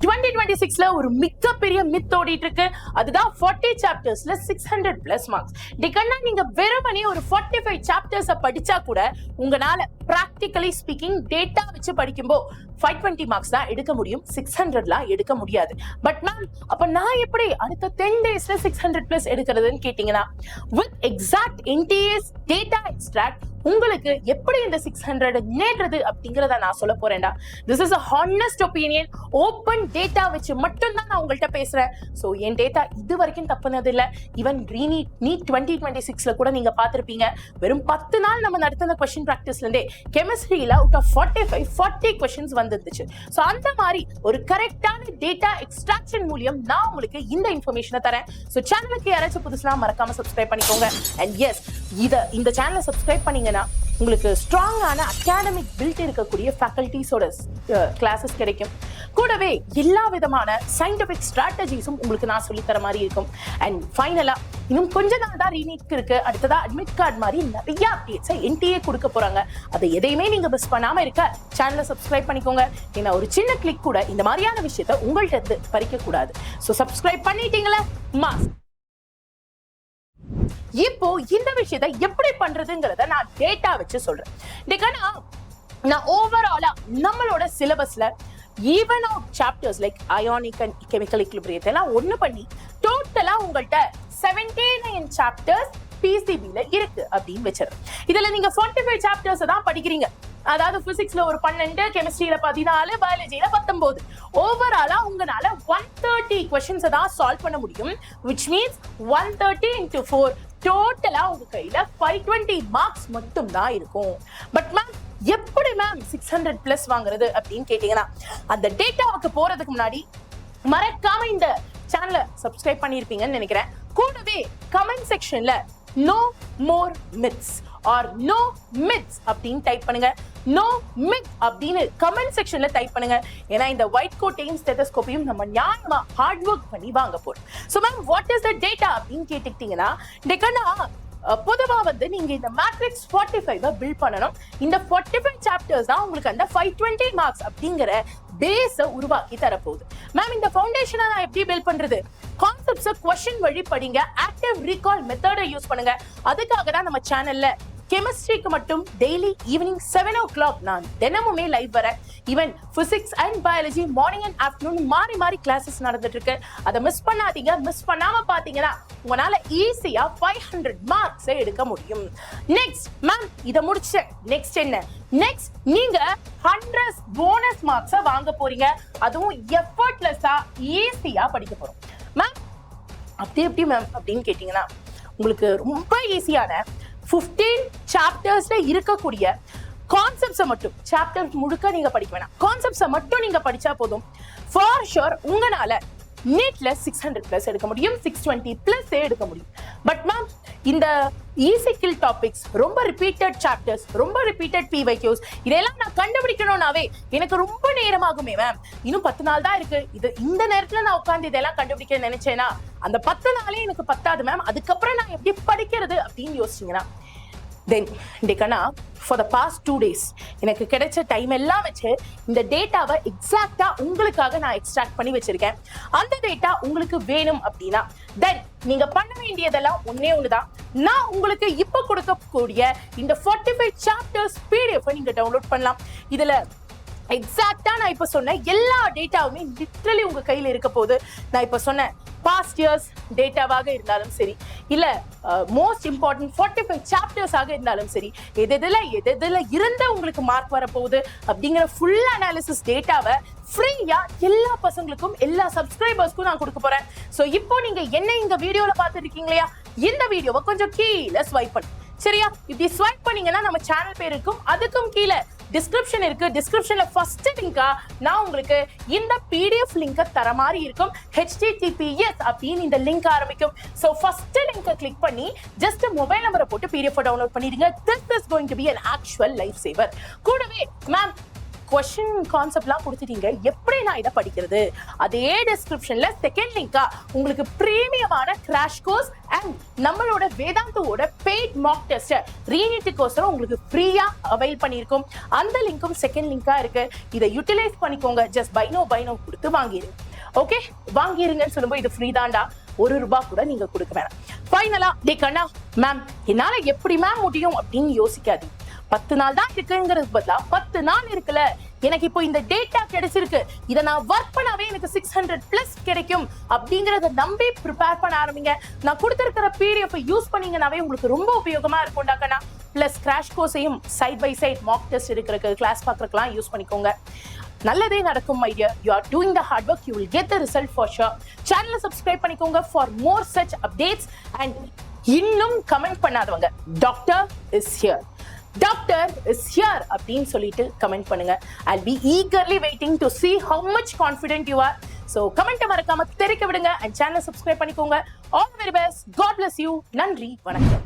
2026ல ஒரு மிகப்பெரிய மித் ஓடிட்டு இருக்கு. அதுதான் 40 சாப்டர்ஸ்ல 600+ மார்க்ஸ். டிகன்னா நீங்க வெறுமனே ஒரு 45 சாப்டர்ஸ் படிச்சா கூட உங்களால பிராக்டிகலி ஸ்பீக்கிங் டேட்டா வச்சு படிக்கும்போ 520 மார்க்ஸ் தான் எடுக்க முடியும், 600லாம் எடுக்க முடியாது. பட் மேம் அப்ப நான் எப்படி அடுத்த 10 டேஸ்ல 600+ எடுக்கிறதுன்னு கேட்டீங்கன்னா, with exact NTA's data extract உங்களுக்கு எப்படி இந்த 600 நேடுறது அப்படிங்கறத நான் சொல்ல போறேன்டா. This is a honest opinion, open data வச்சு மட்டும் தான் நான் உங்கள்கிட்ட பேசுறேன். சோ என் டேட்டா இது வரைக்கும் தப்புனது இல்ல. ஈவன் நீட் 2026ல கூட நீங்க பாத்திருப்பீங்க, வெறும் 10 நாள் நம்ம நடத்தின கொஸ்டின் பிராக்டிஸ்ல இருந்தே கெமிஸ்ட்ரியில அவுட் ஆஃப் 40 கொஸ்டின்ஸ் வந்துருந்துச்சு. சோ அந்த மாதிரி ஒரு கரெக்டான டேட்டா எக்ஸ்ட்ராக்ஷன் மூலியம் நான் உங்களுக்கு இந்த இன்ஃபர்மேஷனை தரேன். சோ சேனலுக்கு யாராச்சும் புதுசுனா மறக்காம சப்ஸ்கிரைப் பண்ணிக்கோங்க. அண்ட் எஸ், இந்த சேனலை சப்ஸ்கிரைப் பண்ணீங்கன்னா உங்களுக்கு ஸ்ட்ராங்கான அகாடமிக் பில்ட் இருக்கக்கூடிய ஃபேக்கல்டிஸோட கிளாஸஸ் கிடைக்கும். கூடவே எல்லா விதமான சயின்டிபிக் ஸ்ட்ராட்டஜிஸும் உங்களுக்கு நான் சொல்லித்தர மாதிரி இருக்கும். அண்ட் ஃபைனலா இன்னும் கொஞ்ச நாள் தான் ரீநீட் இருக்கு. அடுத்ததா அட்மிட் கார்டு மாதிரி நிறைய அப்டேட்ஸை NTA கொடுக்க போறாங்க. அதை எதையுமே நீங்க மிஸ் பண்ணாம இருக்க சேனலை சப்ஸ்கிரைப் பண்ணிக்கோங்க. ஏன்னா ஒரு சின்ன கிளிக் கூட இந்த மாதிரியான விஷயத்த உங்கள்கிட்ட இருந்து பறிக்க கூடாது. ஸோ சப்ஸ்கிரைப் பண்ணிட்டீங்களா? மாஸ் இப்போ இந்த விஷயத்தை எப்படி பண்றதுங்கிறத நான் டேட்டா வச்சு சொல்றேன். நான் ஓவராலா நம்மளோட சிலபஸ்ல even out chapters like ionic and chemical equilibrium எல்லாம் ஒண்ணு பண்ணி டோட்டலா உங்கள்கிட்ட 79 சாப்டர்ஸ் PCBல இருக்கு அப்படின்னு வச்சிருக்கேன். இதுல நீங்க 45 சாப்டர்ஸ் தான் படிக்கிறீங்க. அதாவது பிசிக்ஸ்ல ஒரு 12, கெமிஸ்ட்ரியில 14, பயாலஜியில 19. ஓவராலா உங்களால 130 கொஸ்டின்ஸ் தான் சால்வ் பண்ண முடியும். விச் மீன்ஸ் 130 into 4 டோட்டலா உங்க கையில 520 மார்க்ஸ் மட்டும் தான் இருக்கும். பட் மேம் எப்படி மேம் 600+ வாங்குறது அப்படின்னு கேட்டீங்கன்னா, அந்த டேட்டாவுக்கு போறதுக்கு முன்னாடி மறக்காம இந்த சேனலை சப்ஸ்கிரைப் பண்ணிருப்பீங்கன்னு நினைக்கிறேன். கூடவே கமெண்ட் செக்ஷன்ல no more myths or no myths அப்படின்னு டைப் பண்ணுங்க. நோ மித் அப்படின்னு கமெண்ட் செக்ஷன்ல டைப் பண்ணுங்க. ஏன்னா இந்த ஒயிட் கோட்டையும் ஸ்டெத்தஸ்கோப்பையும் நம்ம நியாயமா ஹார்ட் ஒர்க் பண்ணி வாங்க போறோம். So ma'am what is the data அப்படின்னு கேட்டுக்கிட்டீங்கன்னா, பொதுவா நீங்க இந்த மேட்ரிக்ஸ் 45 பில்ட் பண்ணணும். இந்த 45 சாப்டர்ஸ் தான் உங்களுக்கு அந்த 520 மார்க்ஸ் அப்படிங்கிற பேஸ உருவாக்கி தரப்போகுது. மேம் இந்த ஃபவுண்டேஷனை நான் எப்படி பில்ட் பண்றது? கான்செப்ட்ஸை கொஸ்டின் வழி படிங்க, ஆக்டிவ் ரீகால் மெத்தடை யூஸ் பண்ணுங்க. அதுக்காக தான் நம்ம சேனல்ல கெமிஸ்ட்ரிக்கு மட்டும் டெய்லி ஈவினிங் 7 o'clock நான் தினமுமே லைவ் வரேன். Even physics and biology morning and afternoon மாறி மாறி கிளாஸஸ் நடந்துட்டு இருக்கு. அதை மிஸ் பண்ணாதீங்க. மிஸ் பண்ணாம பாத்தீங்கன்னா உங்களால ஈஸியா 500 மார்க்ஸ் எடுக்க முடியும். நெக்ஸ்ட் மேம் இதை முடிச்சேன், நெக்ஸ்ட் என்ன? நெக்ஸ்ட் நீங்க 100 போனஸ் மார்க்ஸை வாங்க போறீங்க. அதுவும் எஃபர்ட்லெஸ்ஸா ஈஸியா படிக்க போறோம். மேம் அப்படி எப்படி மேம் அப்படின்னு கேட்டீங்கன்னா, உங்களுக்கு ரொம்ப ஈஸியான 15 சாப்டர்ஸ்ல இருக்கக்கூடிய கான்செப்ட்ஸை மட்டும், சாப்டர் முழுக்க நீங்க படிக்க வேணாம், கான்செப்ட்ஸை மட்டும் நீங்க படிச்சா போதும். ஃபார் ஷூர் உங்களால நீட்ல 600+ எடுக்க முடியும், 620+ எடுக்க முடியும். பட் மேம் இந்த ஈஸிக்கில் டாபிக்ஸ், ரொம்ப ரிப்பீட்டட் சாப்டர்ஸ், ரொம்ப ரிப்பீட்டட் PYQs, இதெல்லாம் நான் கண்டுபிடிக்கணும்னாவே எனக்கு ரொம்ப நேரமாகுமே மேம். இன்னும் 10 நாள் தான் இருக்கு. இந்த நேரத்துல நான் உட்காந்து இதெல்லாம் கண்டுபிடிக்க நினைச்சேன்னா அந்த 10 நாளே எனக்கு பத்தாது மேம். அதுக்கப்புறம் நான் எப்படி படிக்கிறது அப்படின்னு யோசிச்சீங்கன்னா, தென் டேக்கனா ஃபார் த பாஸ்ட் 2 days எனக்கு கிடைச்ச டைம் எல்லாம் வச்சு இந்த டேட்டாவை எக்ஸாக்டா உங்களுக்காக நான் எக்ஸ்ட்ராக்ட் பண்ணி வச்சிருக்கேன். அந்த டேட்டா உங்களுக்கு வேணும் அப்படின்னா தென் நீங்க பண்ண வேண்டியதெல்லாம் ஒன்னே ஒண்ணுதான். நான் உங்களுக்கு இப்ப கொடுக்கக்கூடிய இந்த 45 சாப்டர்ஸ் PDF நீங்க டவுன்லோட் பண்ணலாம். இதுல எக்ஸாக்டா நான் இப்ப சொன்ன எல்லா டேட்டாவுமே லிட்டரலி உங்க கையில இருக்க போது. நான் இப்ப சொன்ன பாஸ்ட் இயர்ஸ் டேட்டாவாக இருந்தாலும் சரி, இல்ல மோஸ்ட் இம்பார்ட்டன்ட் 45 சாப்டர்ஸ் ஆக இருந்தாலும் சரி, எதுல இருந்த உங்களுக்கு மார்க் வரப்போகுது அப்படிங்கிற ஃபுல் அனாலிசிஸ் டேட்டாவை ஃப்ரீயா எல்லா பசங்களுக்கும், எல்லா சப்ஸ்கிரைபர்ஸ்க்கும் நான் கொடுக்க போறேன். சோ இப்போ நீங்க என்ன இந்த வீடியோல பார்த்துட்டு இருக்கீங்க இல்லையா, இந்த வீடியோவை கொஞ்சம் கீழே ஸ்வைப் பண்ணு. சரியா? இப்படி ஸ்வைப் பண்ணீங்கன்னா நம்ம சேனல் பேர் இருக்கும். அதுக்கும் கீழே டிஸ்கிரிப்ஷன் இருக்கு. டிஸ்கிரிப்ஷன்ல ஃபர்ஸ்ட் லிங்கா நான் உங்களுக்கு இந்த PDF லிங்கை தர மாதிரி இருக்கும். HTTPS அப்படின்னு இந்த லிங்க் ஆரம்பிக்கும். சோ ஃபர்ஸ்ட் லிங்கை கிளிக் பண்ணி ஜஸ்ட் மொபைல் நம்பரை போட்டு PDF டவுன்லோட் பண்ணிடுங்க. This is going to be an actual life saver. கூடவே மேம் கொஸ்டின் கான்செப்ட்லாம் கொடுத்துட்டீங்க, எப்படி நான் இதை படிக்கிறது? அதே டிஸ்கிரிப்ஷன்ல செகண்ட் லிங்கா உங்களுக்கு பிரீமியமான கிராஷ் கோர்ஸ் அண்ட் நம்மளோட வேதாந்தோட பெய்ட் மாக் டெஸ்ட் ரீனிட்டுக்கோசரம் உங்களுக்கு ஃப்ரீயா அவைல் பண்ணியிருக்கோம். அந்த லிங்க்கும் செகண்ட் லிங்கா இருக்கு. இதை யூட்டிலைஸ் பண்ணிக்கோங்க. ஜஸ்ட் பை நோ கொடுத்து வாங்கிடுங்க. ஓகே, வாங்கிருங்கன்னு சொல்லும்போது இது ஃப்ரீ தான்டா, ₹1 கூட நீங்க கொடுக்க வேணாம். ஃபைனலா டே கண்ணா மேம் என்னால எப்படி மேம் முடியும் அப்படின்னு யோசிக்காதீங்க. 10 நாள் தான் இருக்குங்கிறது பதிலா 10 நாள் இருக்குல்ல, எனக்கு இப்போ இந்த டேட்டா கிடைச்சிருக்கு, இதை நான் ஒர்க் பண்ணாவே எனக்கு 600+ கிடைக்கும் அப்படிங்கறத நம்பி ப்ரிப்பேர் பண்ண ஆரம்பிங்க. நான் கொடுத்திருக்கிற PDF யூஸ் பண்ணீங்கன்னாவே உங்களுக்கு ரொம்ப உபயோகமா இருக்கும்டா கண்ணா. பிளஸ் கிராஷ் கோர்ஸையும் side by side mock test இருக்கிறதுக்கு, கிளாஸ் பார்க்கறதுக்குலாம் யூஸ் பண்ணிக்கோங்க. நல்லதே நடக்கும் my dear. You are doing the hard work, you will get the result for sure. Channel subscribe பண்ணிக்கோங்க for more such updates. And இன்னும் comment பண்ணாதவங்க doctor is here அப்படின்னு சொல்லிட்டு கமெண்ட் பண்ணுங்க. I'll be eagerly waiting to see how much confident you are. So comment மறக்காம தெரிவிக்க விடுங்க and channel subscribe பண்ணிக்கோங்க. All the very best. God bless you. நன்றி, வணக்கம்.